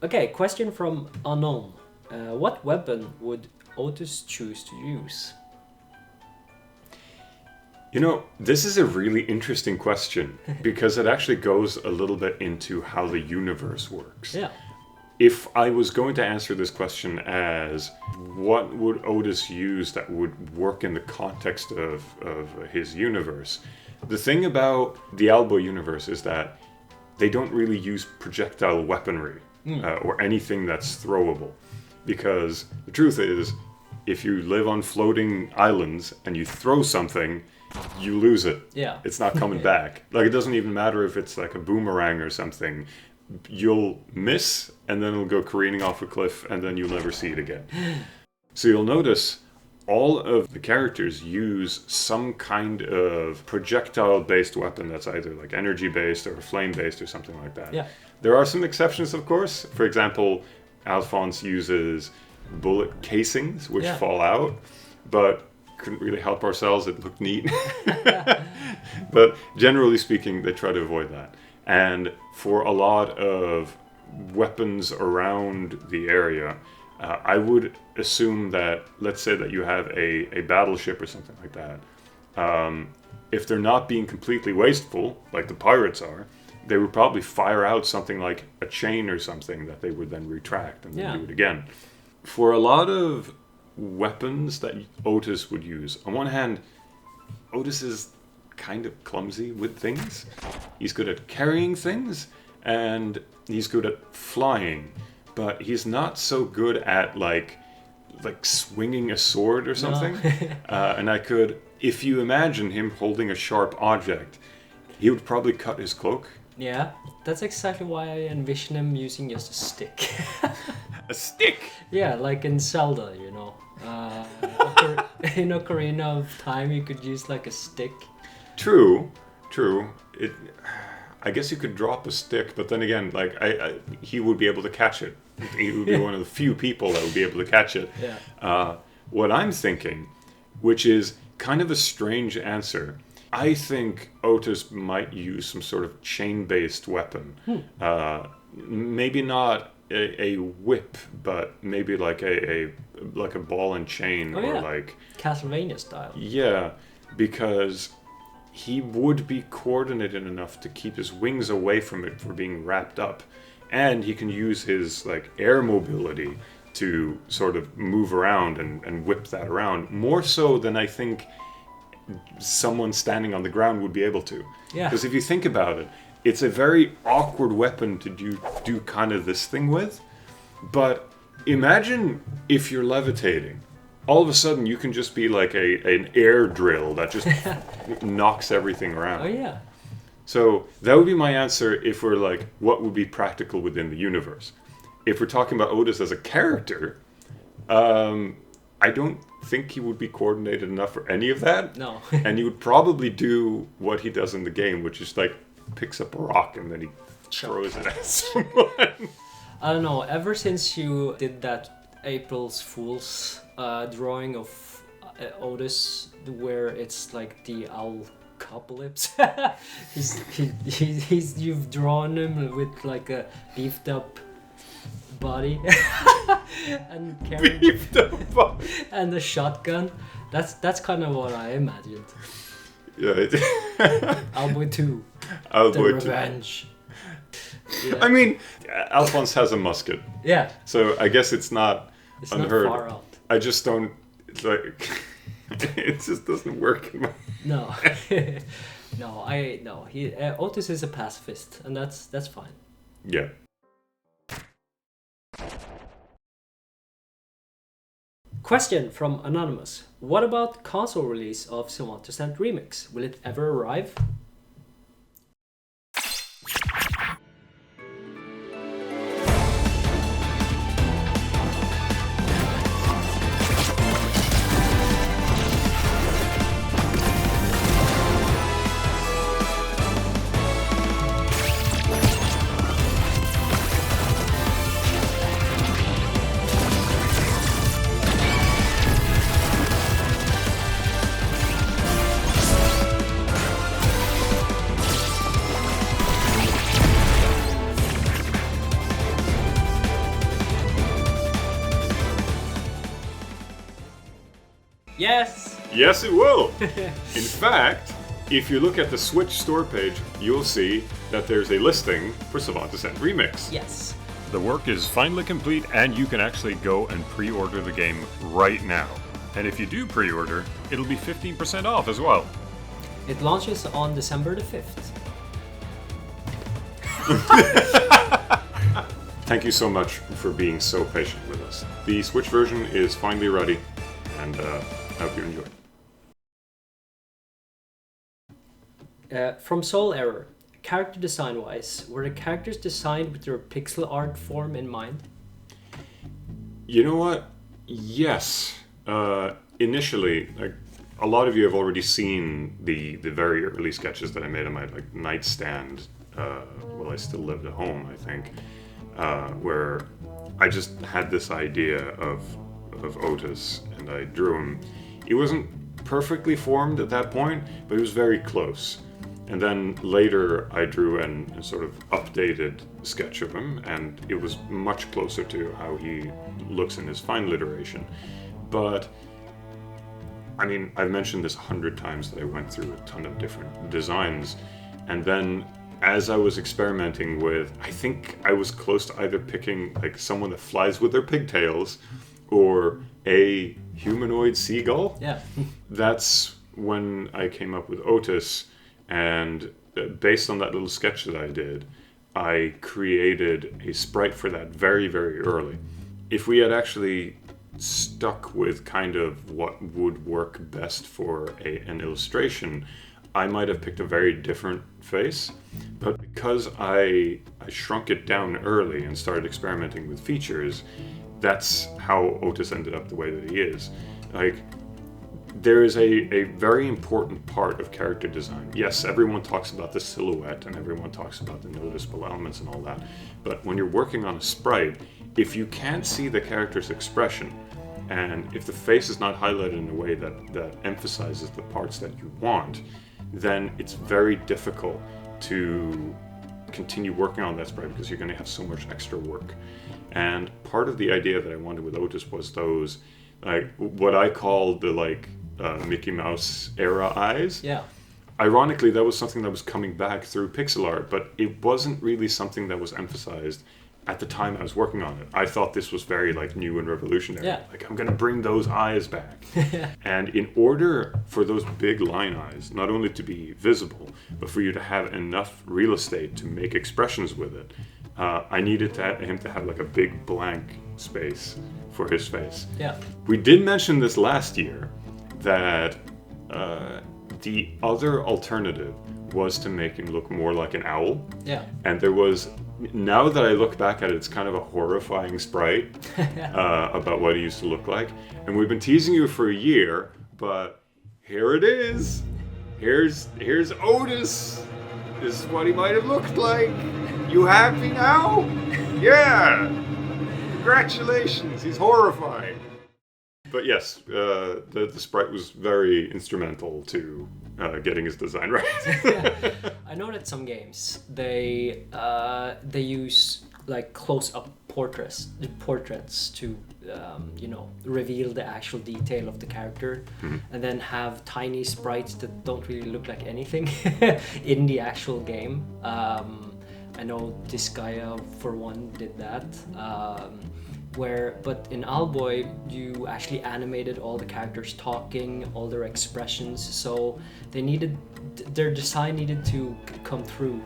Okay, question from Unknown. What weapon would Otis choose to use? You know, this is a really interesting question because it actually goes a little bit into how the universe works. Yeah. If I was going to answer this question as what would Otis use that would work in the context of his universe, the thing about the Owlboy universe is that they don't really use projectile weaponry or anything that's throwable. Because the truth is, if you live on floating islands and you throw something, you lose it. Yeah. It's not coming back. Like, it doesn't even matter if it's like a boomerang or something. You'll miss, and then it'll go careening off a cliff, and then you'll never see it again. So you'll notice all of the characters use some kind of projectile-based weapon that's either like energy-based or flame-based or something like that. Yeah. There are some exceptions, of course. For example, Alphonse uses bullet casings, which fall out, but couldn't really help ourselves. It looked neat. But generally speaking, they try to avoid that. And for a lot of weapons around the area, I would assume that, let's say that you have a battleship or something like that. If they're not being completely wasteful, like the pirates are, they would probably fire out something like a chain or something that they would then retract and then do it again. For a lot of weapons that Otis would use, on one hand, Otis is kind of clumsy with things. He's good at carrying things, and he's good at flying, but he's not so good at like swinging a sword or something. And I could, if you imagine him holding a sharp object, he would probably cut his cloak. Yeah, that's exactly why I envision him using just a stick. A stick? Yeah, like in Zelda, you know. In Ocarina of Time, you could use like a stick. True. I guess you could drop a stick, but then again, like he would be able to catch it. He would be one of the few people that would be able to catch it. Yeah. What I'm thinking, which is kind of a strange answer, I think Otis might use some sort of chain-based weapon. Maybe not a whip, but maybe like a ball and chain, or like Castlevania style. Yeah, because he would be coordinated enough to keep his wings away from it for being wrapped up, and he can use his like air mobility to sort of move around and whip that around, more so than I think someone standing on the ground would be able to. Yeah. Because if you think about it, it's a very awkward weapon to do kind of this thing with. But imagine if you're levitating. All of a sudden, you can just be like an air drill that just knocks everything around. Oh, yeah. So that would be my answer if we're like, what would be practical within the universe? If we're talking about Otis as a character, I don't think he would be coordinated enough for any of that. No. And he would probably do what he does in the game, which is like picks up a rock and then he throws it at someone. I don't know, ever since you did that April's Fool's drawing of Otis, where it's like the owl apocalypse, you've drawn him with like a beefed up body and carrying and a shotgun. That's kind of what I imagined. Yeah. Owlboy 2. Owlboy The 2. Revenge. Yeah. I mean, Alphonse has a musket. Yeah. So I guess it's not unheard. Not far out. I just don't, it's like, it just doesn't work in my... No. No. Otis is a pacifist, and that's fine. Yeah. Question from Anonymous. What about console release of Sylvant Ascent Remix? Will it ever arrive? Yes! Yes, it will! In fact, if you look at the Switch store page, you'll see that there's a listing for Savant Descent Remix. Yes. The work is finally complete, and you can actually go and pre-order the game right now. And if you do pre-order, it'll be 15% off as well. It launches on December the 5th. Thank you so much for being so patient with us. The Switch version is finally ready, and I hope you enjoy. From Soul Error, character design-wise, were the characters designed with their pixel art form in mind? You know what? Yes. Initially, like, a lot of you have already seen the very early sketches that I made on my nightstand while I still lived at home, I think, where I just had this idea of Otis, and I drew him. He wasn't perfectly formed at that point, but he was very close. And then later I drew a sort of updated sketch of him, and it was much closer to how he looks in his final iteration. But I mean, I've mentioned this 100 times that I went through a ton of different designs, and then as I was experimenting with, I think I was close to either picking like someone that flies with their pigtails or a humanoid seagull. Yeah. That's when I came up with Otis, and based on that little sketch that I did, I created a sprite for that very, very early. If we had actually stuck with kind of what would work best for an illustration, I might have picked a very different face. But because I shrunk it down early and started experimenting with features, that's how Otis ended up the way that he is. Like, there is a very important part of character design. Yes, everyone talks about the silhouette and everyone talks about the noticeable elements and all that, but when you're working on a sprite, if you can't see the character's expression, and if the face is not highlighted in a way that emphasizes the parts that you want, then it's very difficult to continue working on that sprite because you're going to have so much extra work. And part of the idea that I wanted with Otis was those, like, what I call the Mickey Mouse era eyes. Yeah. Ironically, that was something that was coming back through pixel art, but it wasn't really something that was emphasized at the time I was working on it. I thought this was very new and revolutionary. Yeah. Like, I'm going to bring those eyes back. And in order for those big line eyes not only to be visible, but for you to have enough real estate to make expressions with it, I needed him to have a big blank space for his face. Yeah. We did mention this last year that the other alternative was to make him look more like an owl. Yeah. And there was, now that I look back at it, it's kind of a horrifying sprite about what he used to look like. And we've been teasing you for a year, but here it is. Here's Otis. This is what he might have looked like. You happy now? Yeah. Congratulations. He's horrifying. But yes, the sprite was very instrumental to getting his design right. Yeah. I know that some games they use close-up portraits to reveal the actual detail of the character, and then have tiny sprites that don't really look like anything in the actual game. I know Disgaea for one did that. But in Owlboy, you actually animated all the characters talking, all their expressions, so their design needed to come through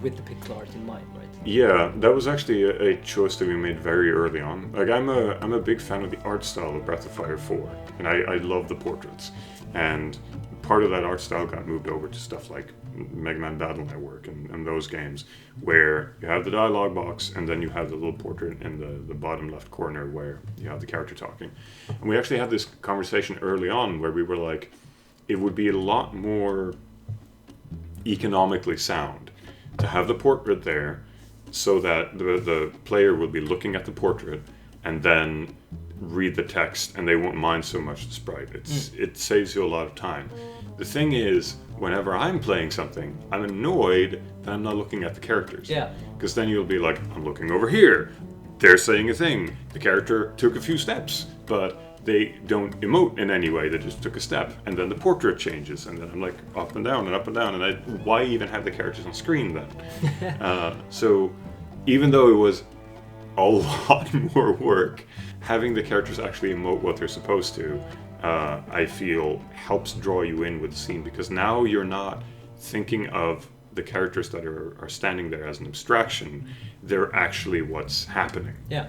with the pixel art in mind, right? Yeah, that was actually a choice that we made very early on. I'm a big fan of the art style of Breath of Fire 4, and I love the portraits. And part of that art style got moved over to stuff like Mega Man Battle Network and those games, where you have the dialogue box and then you have the little portrait in the bottom left corner where you have the character talking. And we actually had this conversation early on where we were like, it would be a lot more economically sound to have the portrait there so that the player will be looking at the portrait and then read the text, and they won't mind so much the sprite. It saves you a lot of time. The thing is, whenever I'm playing something, I'm annoyed that I'm not looking at the characters. Yeah. Because then you'll be like, I'm looking over here. They're saying a thing. The character took a few steps, but they don't emote in any way. They just took a step, and then the portrait changes, and then I'm like up and down and up and down, and why even have the characters on screen then? So even though it was a lot more work, having the characters actually emote what they're supposed to, I feel helps draw you in with the scene, because now you're not thinking of the characters that are standing there as an abstraction. They're actually what's happening. Yeah.